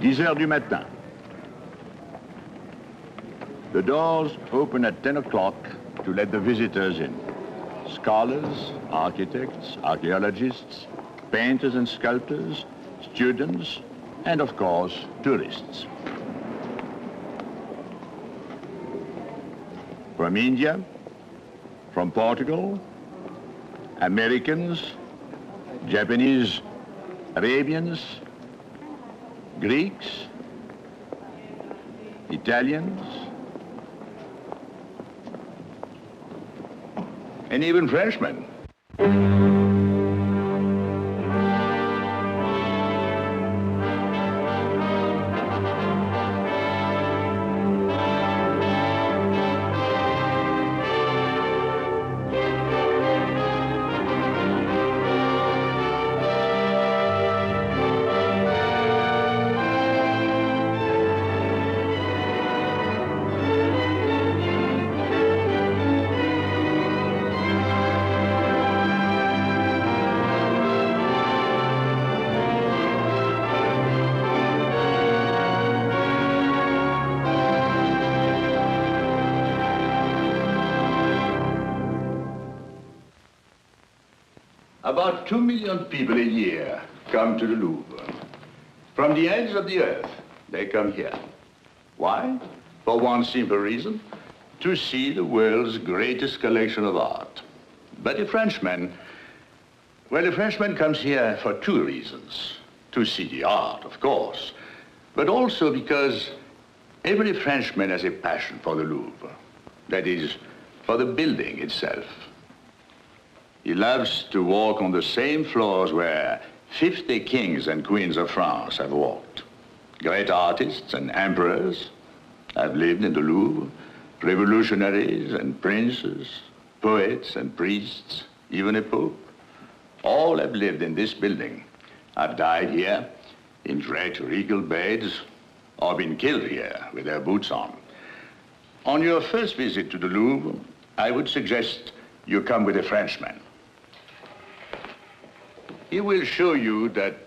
10 heures du matin. The doors open at 10 o'clock to let the visitors in. Scholars, architects, archaeologists, painters and sculptors, students, and of course, tourists. From India, from Portugal, Americans, Japanese, Arabians, Greeks, Italians, and even Frenchmen. About 2 million people a year come to the Louvre. From the ends of the earth, they come here. Why? For one simple reason, to see the world's greatest collection of art. But a Frenchman comes here for 2 reasons. To see the art, of course, but also because every Frenchman has a passion for the Louvre. That is, for the building itself. He loves to walk on the same floors where 50 kings and queens of France have walked. Great artists and emperors have lived in the Louvre, revolutionaries and princes, poets and priests, even a pope. All have lived in this building, have died here in great regal beds, or been killed here with their boots on. On your first visit to the Louvre, I would suggest you come with a Frenchman. He will show you that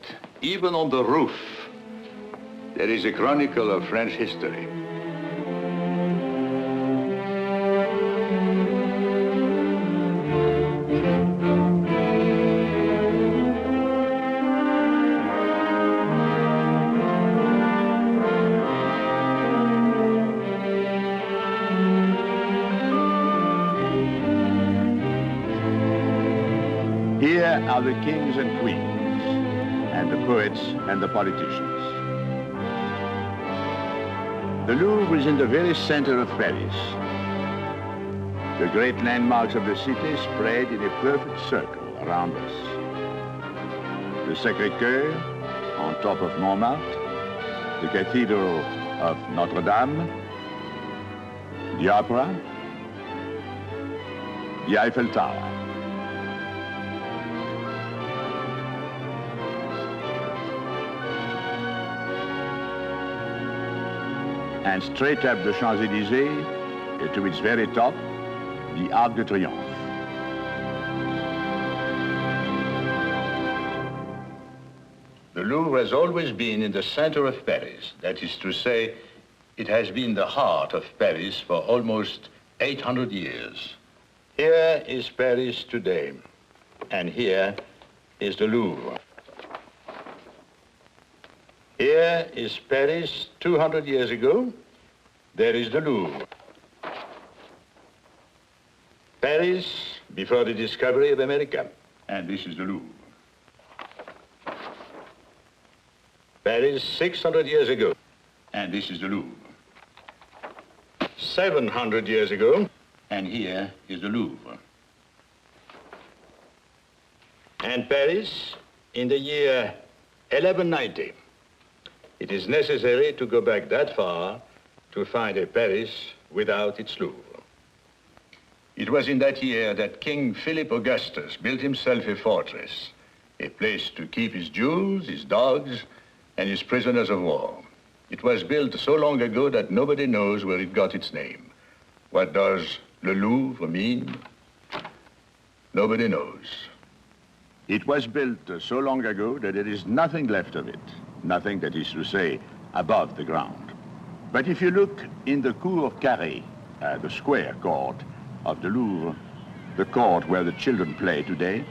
even on the roof, there is a chronicle of French history. Here are the kings and queens, and the poets and the politicians. The Louvre is in the very center of Paris. The great landmarks of the city spread in a perfect circle around us. The Sacré-Cœur, on top of Montmartre, the Cathedral of Notre-Dame, the Opera, the Eiffel Tower. And straight up the Champs-Élysées, to its very top, the Arc de Triomphe. The Louvre has always been in the center of Paris. That is to say, it has been the heart of Paris for almost 800 years. Here is Paris today, and here is the Louvre. Here is Paris 200 years ago. There is the Louvre. Paris before the discovery of America. And this is the Louvre. Paris 600 years ago. And this is the Louvre. 700 years ago. And here is the Louvre. And Paris in the year 1190. It is necessary to go back that far to find a Paris without its Louvre. It was in that year that King Philip Augustus built himself a fortress, a place to keep his jewels, his dogs, and his prisoners of war. It was built so long ago that nobody knows where it got its name. What does Le Louvre mean? Nobody knows. It was built so long ago that there is nothing left of it. Nothing, that is to say, above the ground. But if you look in the cour carrée, the square court of the Louvre, the court where the children play today,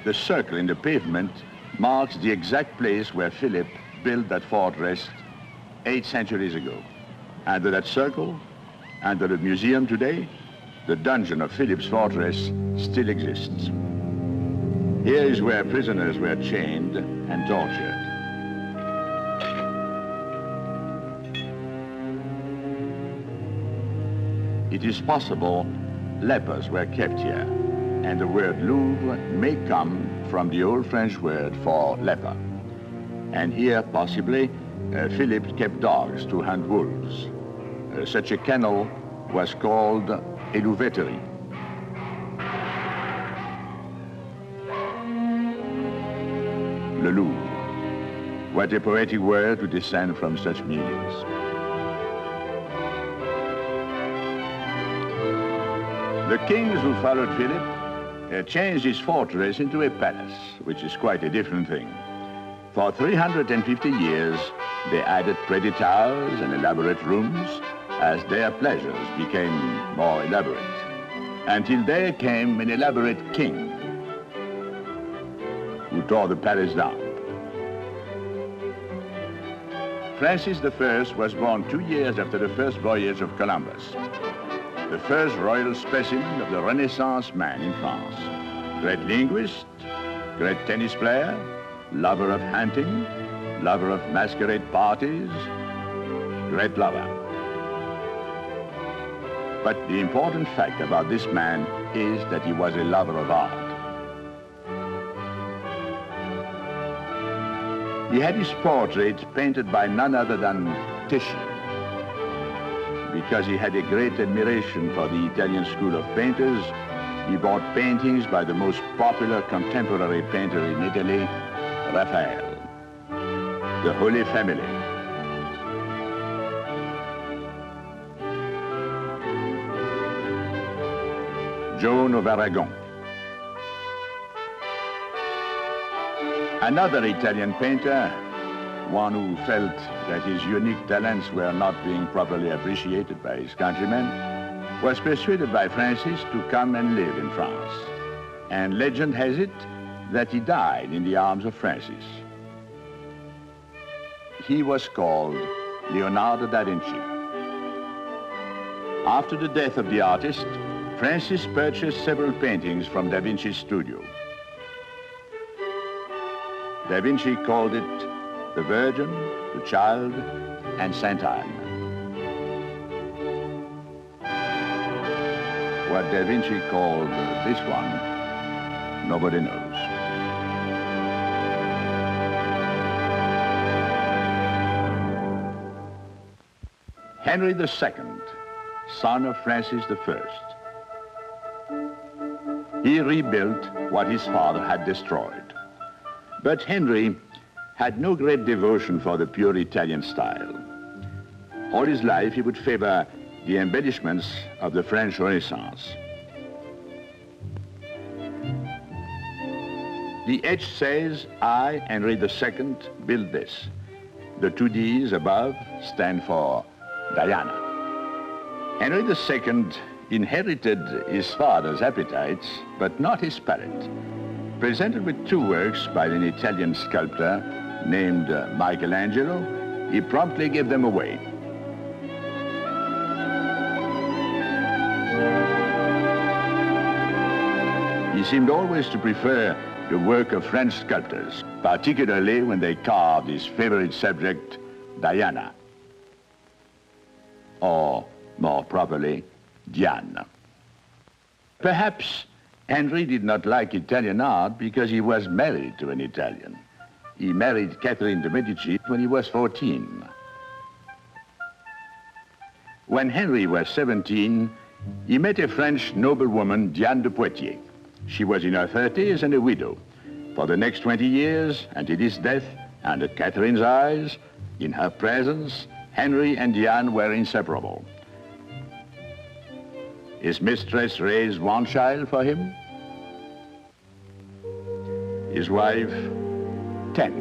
the circle in the pavement marks the exact place where Philip built that fortress 8 centuries ago. Under that circle, under the museum today, the dungeon of Philip's fortress still exists. Here is where prisoners were chained and tortured. It is possible lepers were kept here, and the word Louvre may come from the old French word for leper. And here, possibly, Philip kept dogs to hunt wolves. Such a kennel was called a louveterie. Le Louvre. What a poetic word to descend from such meanings. The kings who followed Philip changed his fortress into a palace, which is quite a different thing. For 350 years, they added pretty towers and elaborate rooms as their pleasures became more elaborate, until there came an elaborate king who tore the palace down. Francis I was born 2 years after the first voyage of Columbus, the first royal specimen of the Renaissance man in France. Great linguist, great tennis player, lover of hunting, lover of masquerade parties, great lover. But the important fact about this man is that he was a lover of art. He had his portrait painted by none other than Titian, because he had a great admiration for the Italian school of painters. He bought paintings by the most popular contemporary painter in Italy, Raphael, the Holy Family. Joan of Aragon. Another Italian painter, one who felt that his unique talents were not being properly appreciated by his countrymen, was persuaded by Francis to come and live in France. And legend has it that he died in the arms of Francis. He was called Leonardo da Vinci. After the death of the artist, Francis purchased several paintings from da Vinci's studio. Da Vinci called it the Virgin, the Child, and Saint Anne. What da Vinci called this one, nobody knows. Henry II, son of Francis I. He rebuilt what his father had destroyed. But Henry had no great devotion for the pure Italian style. All his life he would favor the embellishments of the French Renaissance. The H says, I, Henry II, built this. The 2 Ds above stand for Diana. Henry II inherited his father's appetites, but not his palate. Presented with 2 works by an Italian sculptor named Michelangelo, he promptly gave them away. He seemed always to prefer the work of French sculptors, particularly when they carved his favorite subject, Diana, or more properly, Diane. Perhaps Henry did not like Italian art because he was married to an Italian. He married Catherine de' Medici when he was 14. When Henry was 17, he met a French noblewoman, Diane de Poitiers. She was in her 30s and a widow. For the next 20 years, until his death, under Catherine's eyes, in her presence, Henry and Diane were inseparable. His mistress raised 1 child for him, his wife 10.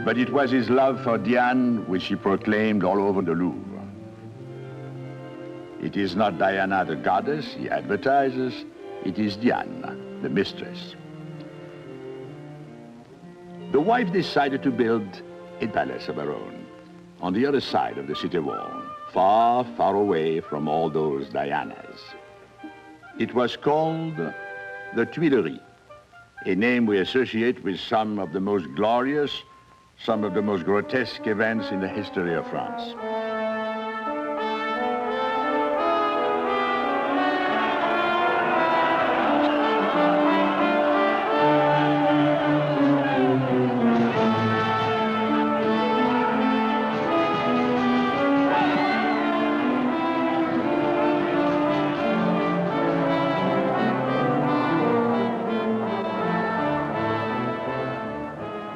But it was his love for Diane which he proclaimed all over the Louvre. It is not Diana the goddess he advertises, it is Diane, the mistress. The wife decided to build a palace of her own on the other side of the city wall, far, far away from all those Dianas. It was called the Tuileries, a name we associate with some of the most glorious, some of the most grotesque events in the history of France.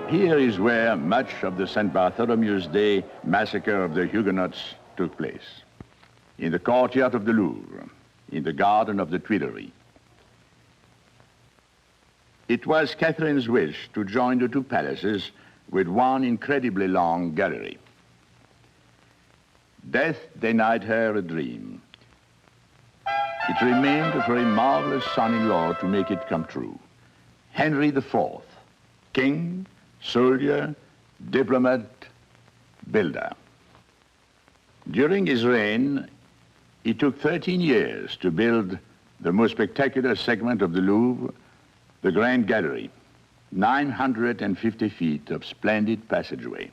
Here is where much of the St. Bartholomew's Day massacre of the Huguenots took place, in the courtyard of the Louvre, in the garden of the Tuileries. It was Catherine's wish to join the two palaces with one incredibly long gallery. Death denied her a dream. It remained for a marvelous son-in-law to make it come true. Henry IV, king, soldier, diplomat, builder. During his reign, it took 13 years to build the most spectacular segment of the Louvre, the Grand Gallery, 950 feet of splendid passageway.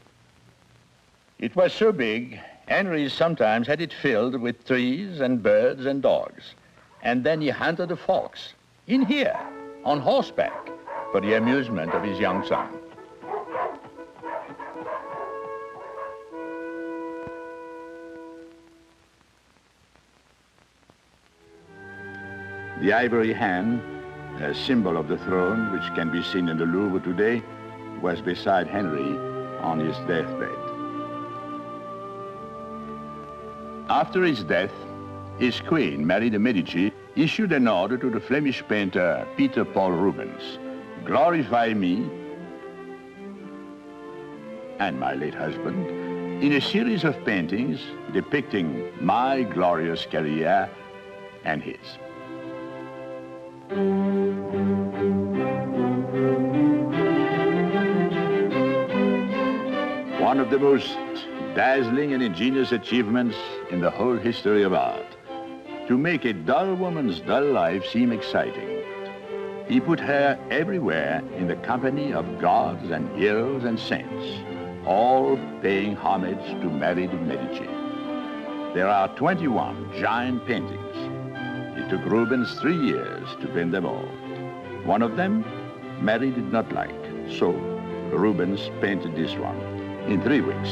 It was so big, Henry sometimes had it filled with trees and birds and dogs. And then he hunted the fox, in here, on horseback, for the amusement of his young son. The ivory hand, a symbol of the throne which can be seen in the Louvre today, was beside Henry on his deathbed. After his death, his queen, Marie de Medici, issued an order to the Flemish painter Peter Paul Rubens, glorify me and my late husband in a series of paintings depicting my glorious career and his. One of the most dazzling and ingenious achievements in the whole history of art, to make a dull woman's dull life seem exciting. He put her everywhere in the company of gods and heroes and saints, all paying homage to Marie de Medici. There are 21 giant paintings. It took Rubens 3 years to paint them all. One of them, Marie did not like, so Rubens painted this one in 3 weeks.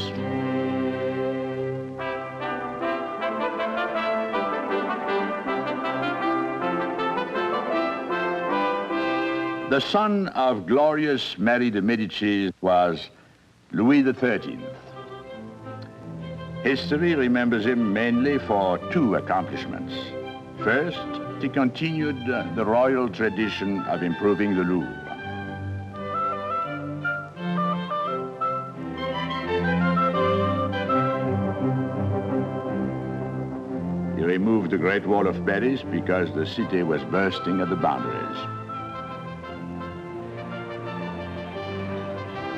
The son of glorious Marie de Medici was Louis XIII. History remembers him mainly for 2 accomplishments. First, he continued the royal tradition of improving the Louvre. He removed the Great Wall of Paris because the city was bursting at the boundaries.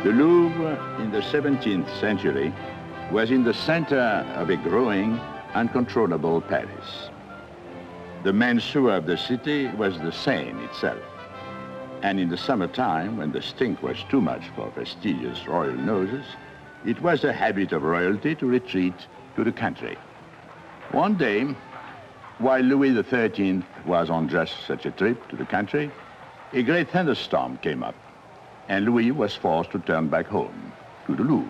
The Louvre in the 17th century was in the center of a growing, uncontrollable Paris. The main sewer of the city was the Seine itself. And in the summertime, when the stink was too much for fastidious royal noses, it was a habit of royalty to retreat to the country. One day, while Louis XIII was on just such a trip to the country, a great thunderstorm came up, and Louis was forced to turn back home, to the Louvre.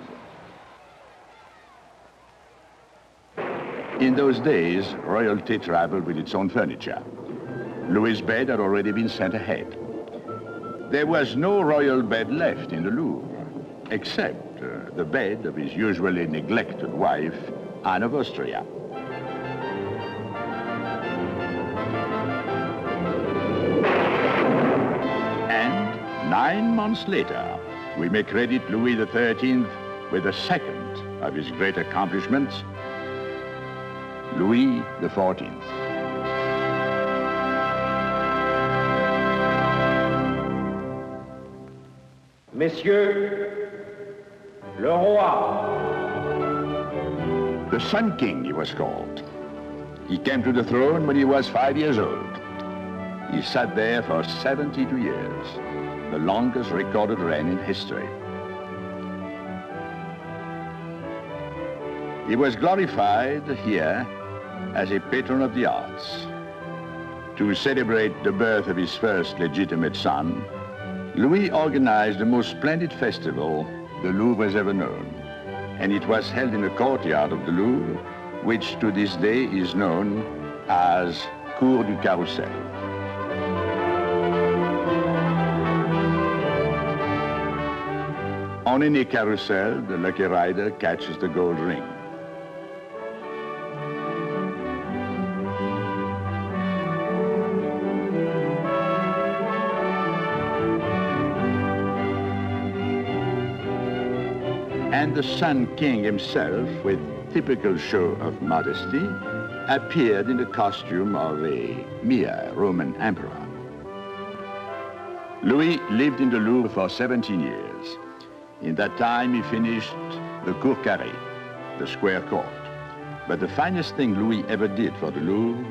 In those days, royalty traveled with its own furniture. Louis's bed had already been sent ahead. There was no royal bed left in the Louvre, except the bed of his usually neglected wife, Anne of Austria. And 9 months later, we may credit Louis XIII with the second of his great accomplishments, Louis XIV. Messieurs, le roi. The Sun King, he was called. He came to the throne when he was 5 years old. He sat there for 72 years, the longest recorded reign in history. He was glorified here as a patron of the arts. To celebrate the birth of his first legitimate son, Louis organized the most splendid festival the Louvre has ever known. And it was held in the courtyard of the Louvre, which to this day is known as Cour du Carrousel. On any carousel, the lucky rider catches the gold ring. And the Sun King himself, with typical show of modesty, appeared in the costume of a mere Roman emperor. Louis lived in the Louvre for 17 years. In that time, he finished the Cour Carrée, the square court. But the finest thing Louis ever did for the Louvre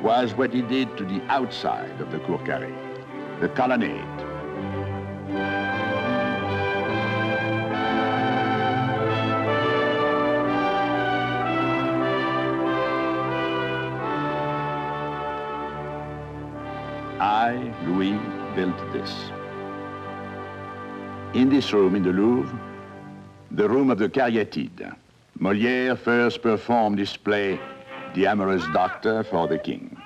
was what he did to the outside of the Cour Carrée, the colonnade. I, Louis, built this. In this room in the Louvre, the room of the Caryatide, Molière first performed this play, The Amorous Doctor, for the king.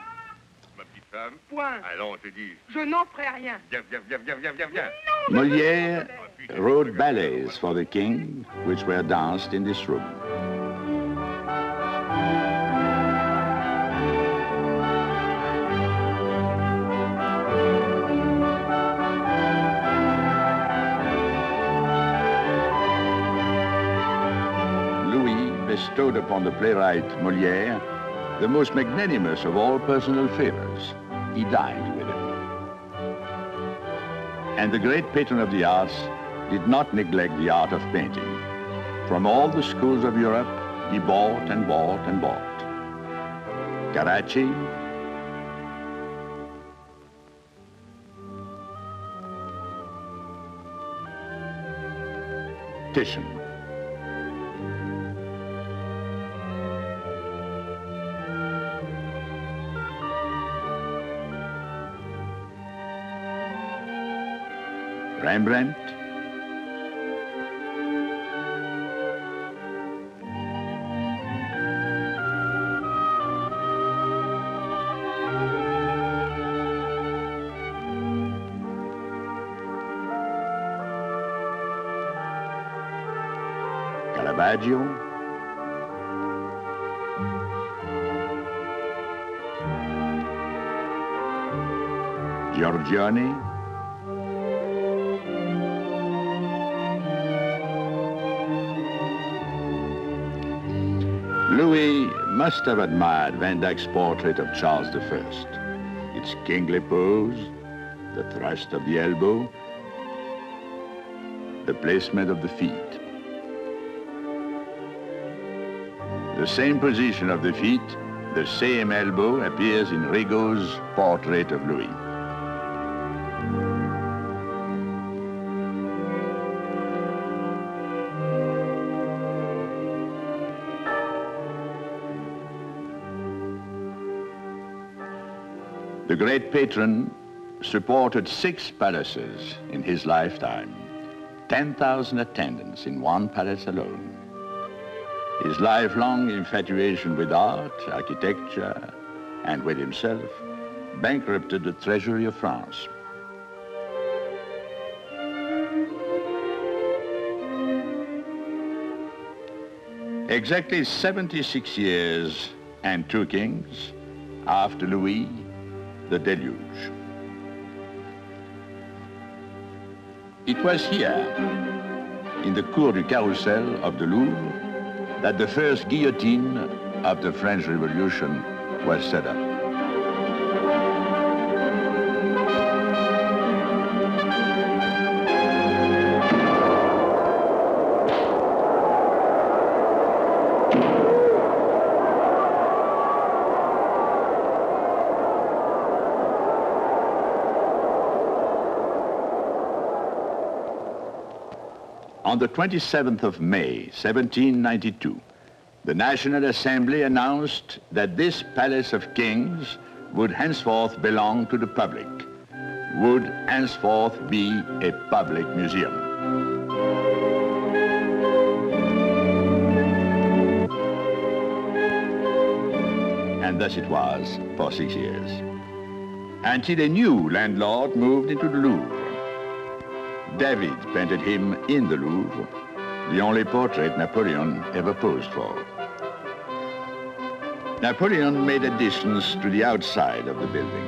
Ma petite femme. Point. Allons, je te dis. Je n'en ferai rien. Viens. Molière wrote ballets for the king, which were danced in this room. Bestowed upon the playwright Molière the most magnanimous of all personal favors. He dined with him. And the great patron of the arts did not neglect the art of painting. From all the schools of Europe, he bought and bought and bought. Carracci, Titian, Rembrandt, Caravaggio, Giorgione, Louis must have admired Van Dyck's portrait of Charles I. Its kingly pose, the thrust of the elbow, the placement of the feet. The same position of the feet, the same elbow appears in Rigaud's portrait of Louis. The great patron supported 6 palaces in his lifetime, 10,000 attendants in one palace alone. His lifelong infatuation with art, architecture, and with himself bankrupted the treasury of France. Exactly 76 years and 2 kings after Louis, the deluge. It was here, in the Cour du Carrousel of the Louvre, that the first guillotine of the French Revolution was set up. On the 27th of May, 1792, the National Assembly announced that this Palace of Kings would henceforth belong to the public, would henceforth be a public museum. And thus it was for 6 years, until a new landlord moved into the Louvre. David painted him in the Louvre, the only portrait Napoleon ever posed for. Napoleon made additions to the outside of the building.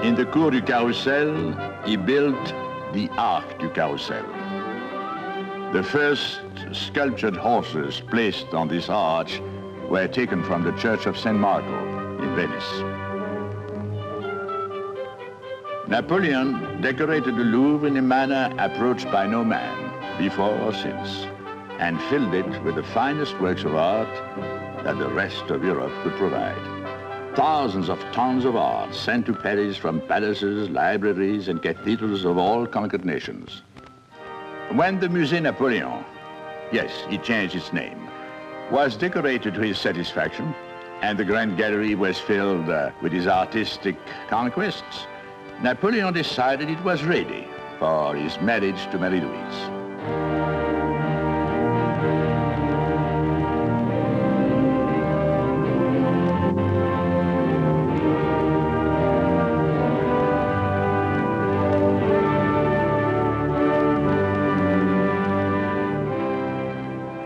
In the Cour du Carrousel, he built the Arc du Carrousel. The first sculptured horses placed on this arch were taken from the Church of San Marco in Venice. Napoleon decorated the Louvre in a manner approached by no man, before or since, and filled it with the finest works of art that the rest of Europe could provide. Thousands of tons of art sent to Paris from palaces, libraries, and cathedrals of all conquered nations. When the Musée Napoleon, yes, he changed its name, was decorated to his satisfaction, and the Grand Gallery was filled with his artistic conquests, Napoleon decided it was ready for his marriage to Marie-Louise.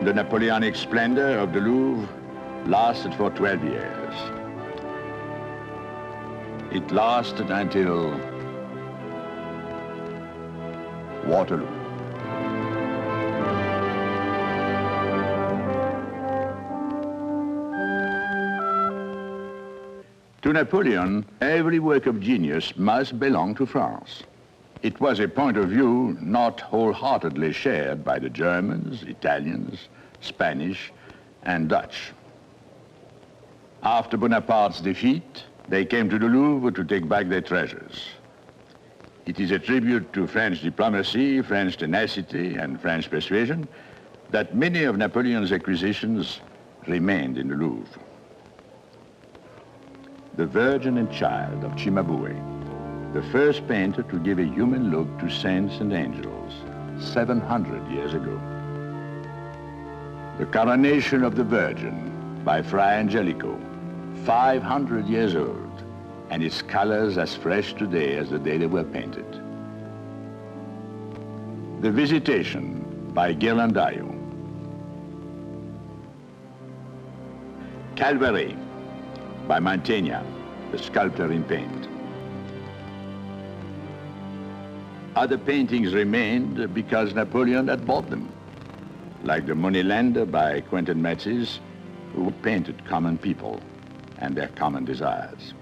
The Napoleonic splendor of the Louvre lasted for 12 years. It lasted until Waterloo. To Napoleon, every work of genius must belong to France. It was a point of view not wholeheartedly shared by the Germans, Italians, Spanish, and Dutch. After Bonaparte's defeat, they came to the Louvre to take back their treasures. It is a tribute to French diplomacy, French tenacity, and French persuasion that many of Napoleon's acquisitions remained in the Louvre. The Virgin and Child of Cimabue, the first painter to give a human look to saints and angels, 700 years ago. The Coronation of the Virgin by Fra Angelico, 500 years old, and its colors as fresh today as the day they were painted. The Visitation by Ghirlandaio. Calvary by Mantegna, the sculptor in paint. Other paintings remained because Napoleon had bought them, like the Moneylender by Quentin Matsys, who painted common people and their common desires.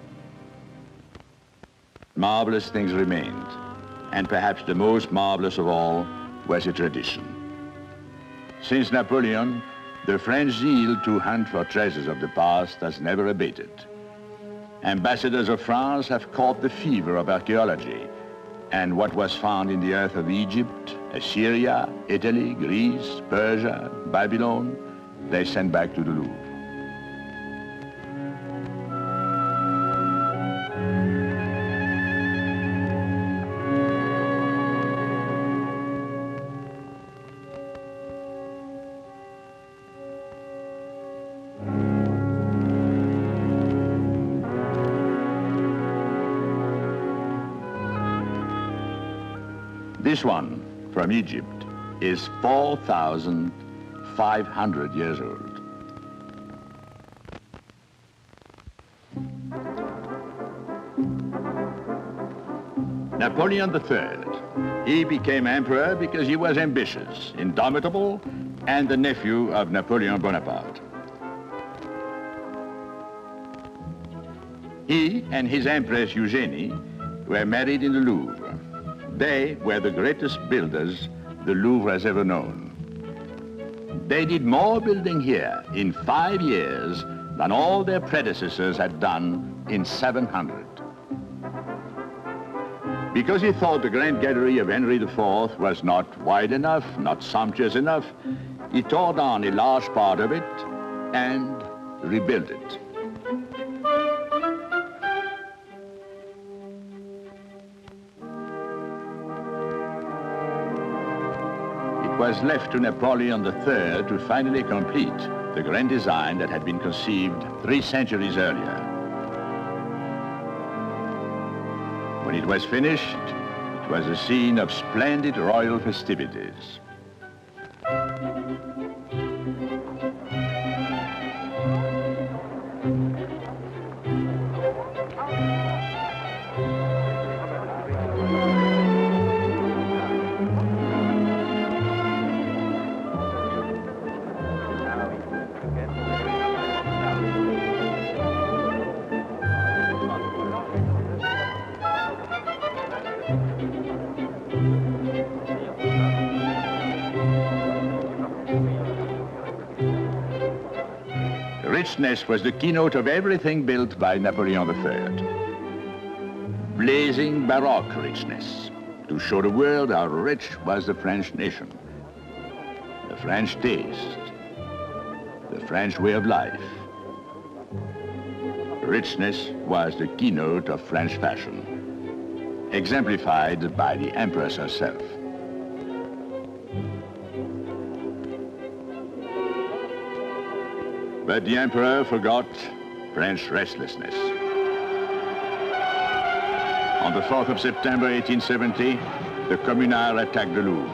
Marvelous things remained, and perhaps the most marvelous of all was a tradition. Since Napoleon, the French zeal to hunt for treasures of the past has never abated. Ambassadors of France have caught the fever of archaeology, and what was found in the earth of Egypt, Assyria, Italy, Greece, Persia, Babylon, they sent back to the Louvre. This one, from Egypt, is 4,500 years old. Napoleon III. He became emperor because he was ambitious, indomitable, and the nephew of Napoleon Bonaparte. He and his Empress Eugénie were married in the Louvre. They were the greatest builders the Louvre has ever known. They did more building here in 5 years than all their predecessors had done in 700. Because he thought the Grand Gallery of Henry IV was not wide enough, not sumptuous enough, he tore down a large part of it and rebuilt it. It was left to Napoleon III to finally complete the grand design that had been conceived 3 centuries earlier. When it was finished, it was a scene of splendid royal festivities. Richness was the keynote of everything built by Napoleon III. Blazing Baroque richness, to show the world how rich was the French nation, the French taste, the French way of life. Richness was the keynote of French fashion, exemplified by the Empress herself. But the Emperor forgot French restlessness. On the 4th of September 1870, the Communards attacked the Louvre.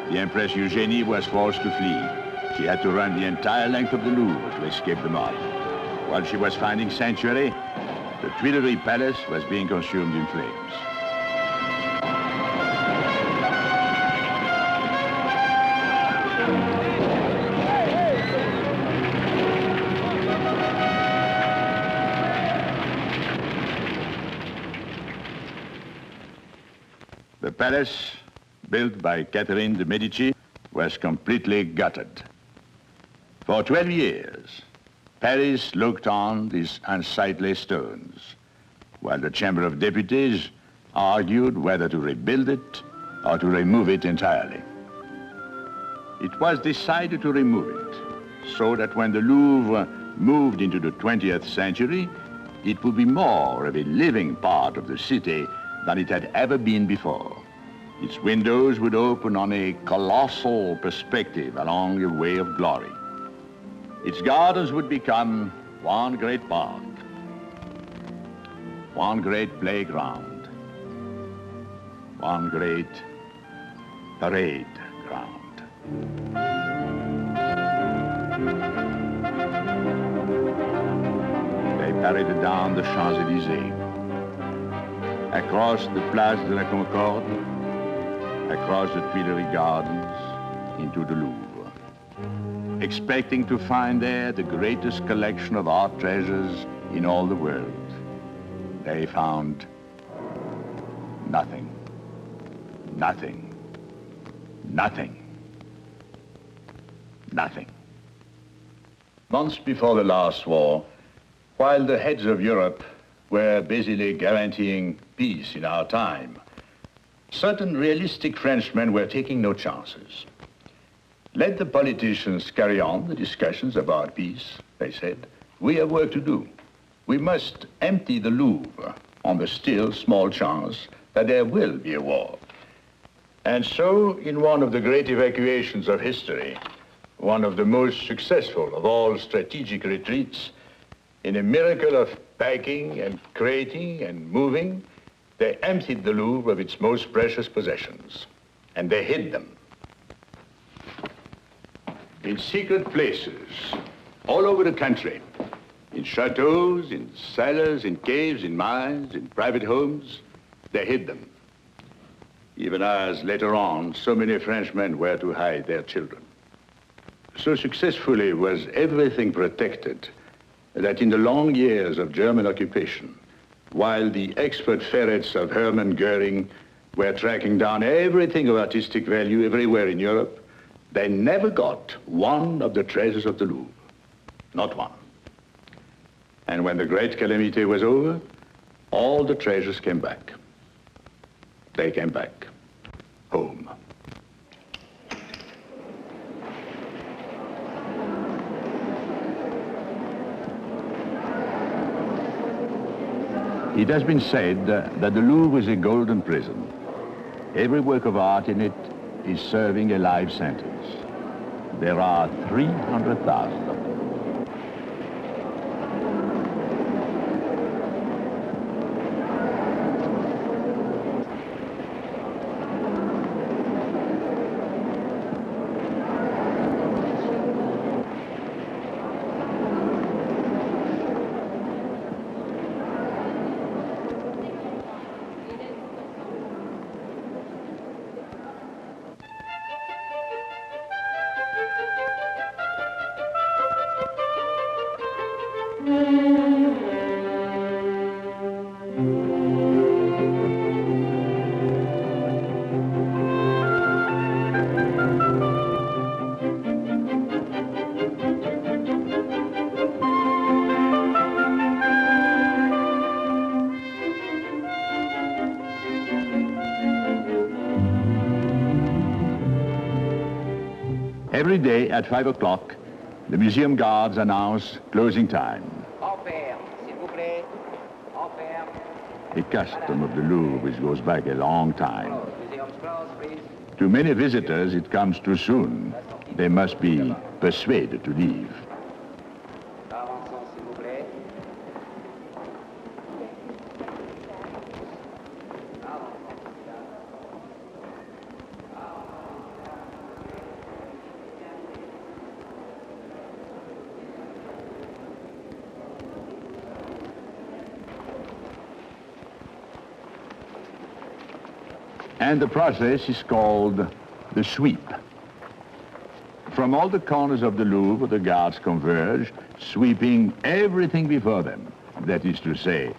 The Empress Eugénie was forced to flee. She had to run the entire length of the Louvre to escape the mob. While she was finding sanctuary, the Tuileries Palace was being consumed in flames. The palace, built by Catherine de' Medici, was completely gutted. For 12 years, Paris looked on these unsightly stones, while the Chamber of Deputies argued whether to rebuild it or to remove it entirely. It was decided to remove it, so that when the Louvre moved into the 20th century, it would be more of a living part of the city than it had ever been before. Its windows would open on a colossal perspective along a way of glory. Its gardens would become one great park, one great playground, one great parade ground. They paraded down the Champs-Élysées, across the Place de la Concorde, across the Tuileries Gardens, into the Louvre, expecting to find there the greatest collection of art treasures in all the world. They found nothing, nothing, nothing, nothing. Months before the last war, while the heads of Europe were busily guaranteeing peace in our time, certain realistic Frenchmen were taking no chances. Let the politicians carry on the discussions about peace, they said. We have work to do. We must empty the Louvre on the still small chance that there will be a war. And so, in one of the great evacuations of history, one of the most successful of all strategic retreats, in a miracle of packing and creating and moving, they emptied the Louvre of its most precious possessions, and they hid them in secret places all over the country, in chateaus, in cellars, in caves, in mines, in private homes. They hid them. even as later on so many Frenchmen were to hide their children. So successfully was everything protected that in the long years of German occupation, while the expert ferrets of Hermann Goering were tracking down everything of artistic value everywhere in Europe, they never got one of the treasures of the Louvre. Not one. And when the great calamity was over, all the treasures came back. They came back home. It has been said that the Louvre is a golden prison. Every work of art in it is serving a life sentence. There are 300,000 of them. Every day at 5 o'clock, the museum guards announce closing time. A custom of the Louvre which goes back a long time. To many visitors, it comes too soon. They must be persuaded to leave. And the process is called the sweep. From all the corners of the Louvre, the guards converge, sweeping everything before them. That is to say,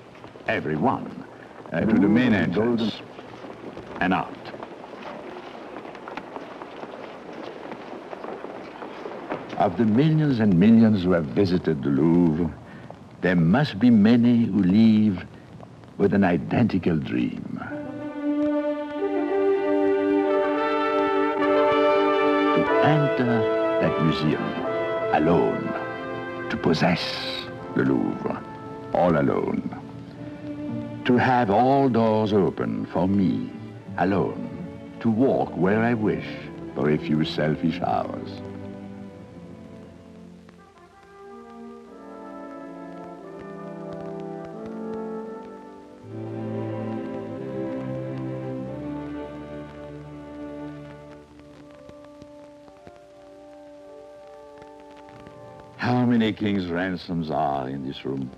everyone, to the main entrance and out. Of the millions and millions who have visited the Louvre, there must be many who leave with an identical dream. Enter that museum alone, to possess the Louvre all alone, to have all doors open for me alone, to walk where I wish for a few selfish hours. How many king's ransoms are in this room?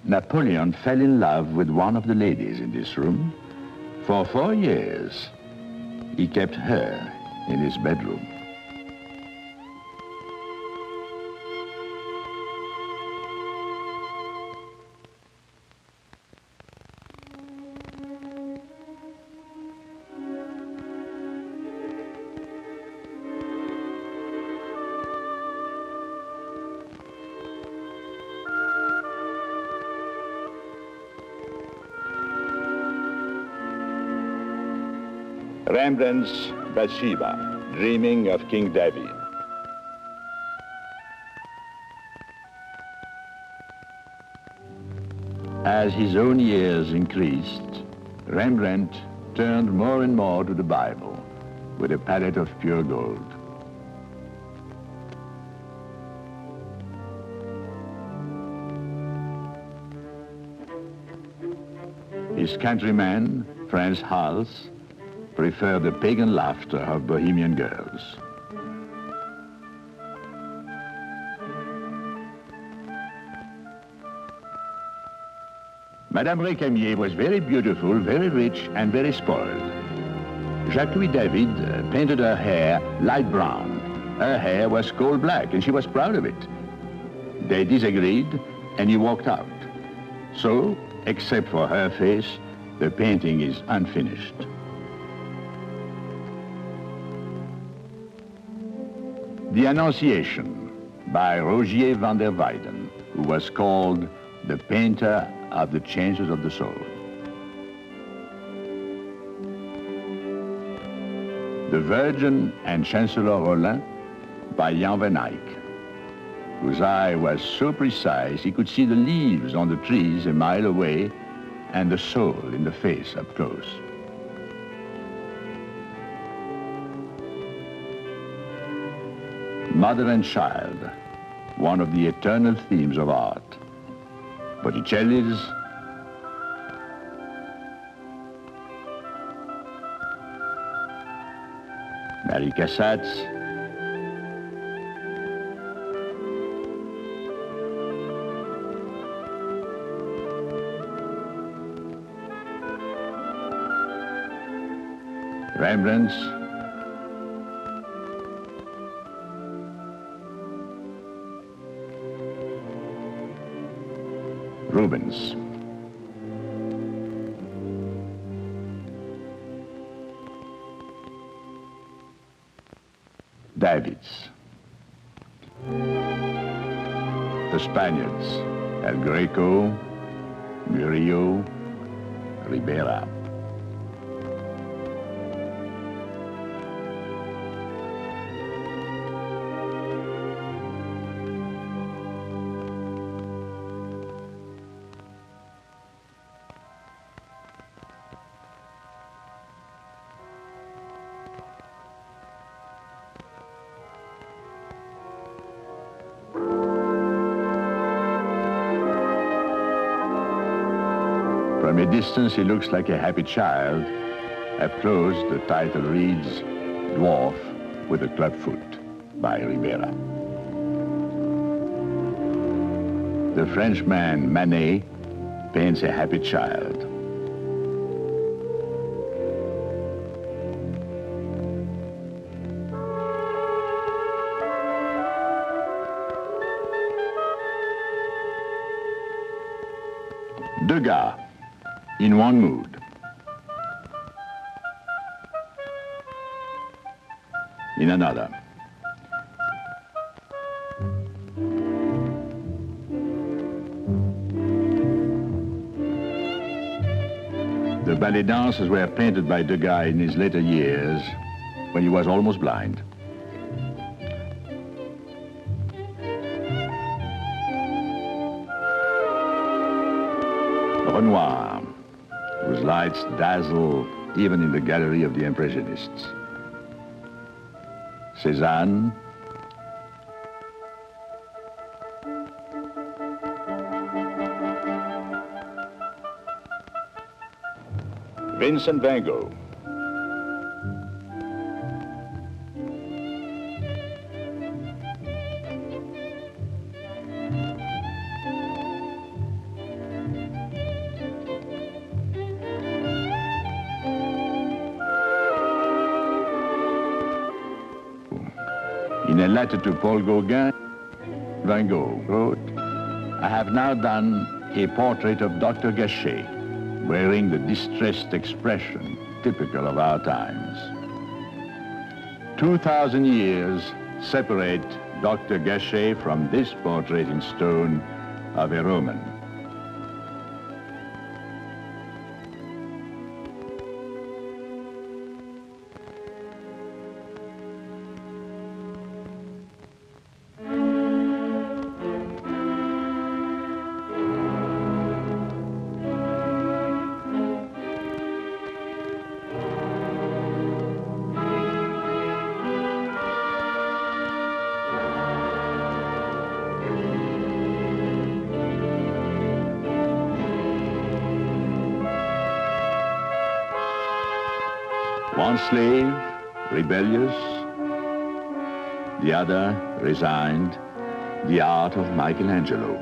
Napoleon fell in love with one of the ladies in this room. For 4 years, he kept her in his bedroom. Rembrandt's Bathsheba, dreaming of King David. As his own years increased, Rembrandt turned more and more to the Bible with a palette of pure gold. His countryman, Franz Hals, preferred the pagan laughter of Bohemian girls. Madame Récamier was very beautiful, very rich, and very spoiled. Jacques-Louis David painted her hair light brown. Her hair was coal black, and she was proud of it. They disagreed, and he walked out. So, except for her face, the painting is unfinished. The Annunciation by Rogier van der Weyden, who was called the painter of the changes of the soul. The Virgin and Chancellor Rollin by Jan van Eyck, whose eye was so precise he could see the leaves on the trees a mile away and the soul in the face up close. Mother and child, one of the eternal themes of art. Botticelli's, Marie Cassatt's, Rembrandt's, Rubens. David's. The Spaniards, El Greco, Murillo, Ribera. From a distance, he looks like a happy child. Up close, the title reads, Dwarf with a Clubfoot by Ribera. The Frenchman Manet paints a happy child. Degas, in one mood. In another. The ballet dancers were painted by Degas in his later years, when he was almost blind. Renoir, whose lights dazzle even in the gallery of the Impressionists. Cézanne, Vincent van Gogh, in a letter to Paul Gauguin, Van Gogh wrote, I have now done a portrait of Dr. Gachet, wearing the distressed expression typical of our times. 2,000 years separate Dr. Gachet from this portrait in stone of a Roman. One slave, rebellious, the other resigned, the art of Michelangelo.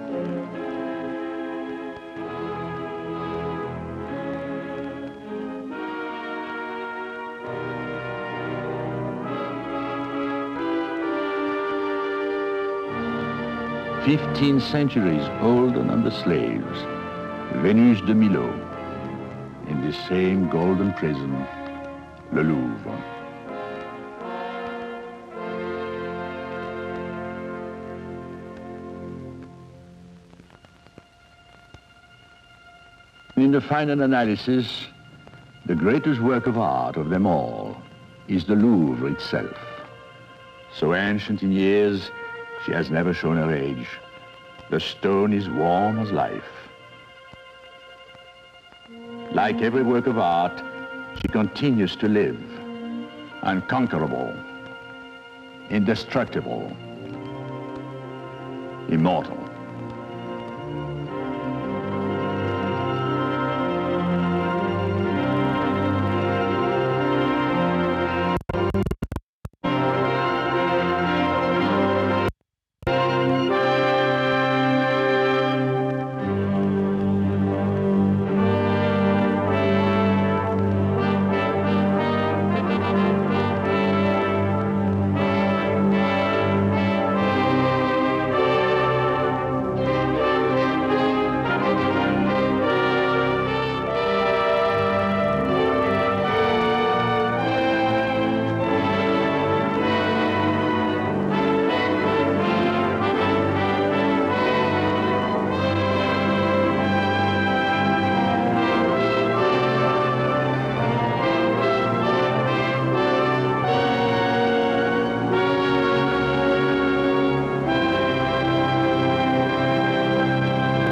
"15 centuries older than the slaves, Venus de Milo, in this same golden prison, the Louvre." In the final analysis, the greatest work of art of them all is the Louvre itself. So ancient in years, she has never shown her age. The stone is warm as life. Like every work of art, she continues to live, unconquerable, indestructible, immortal.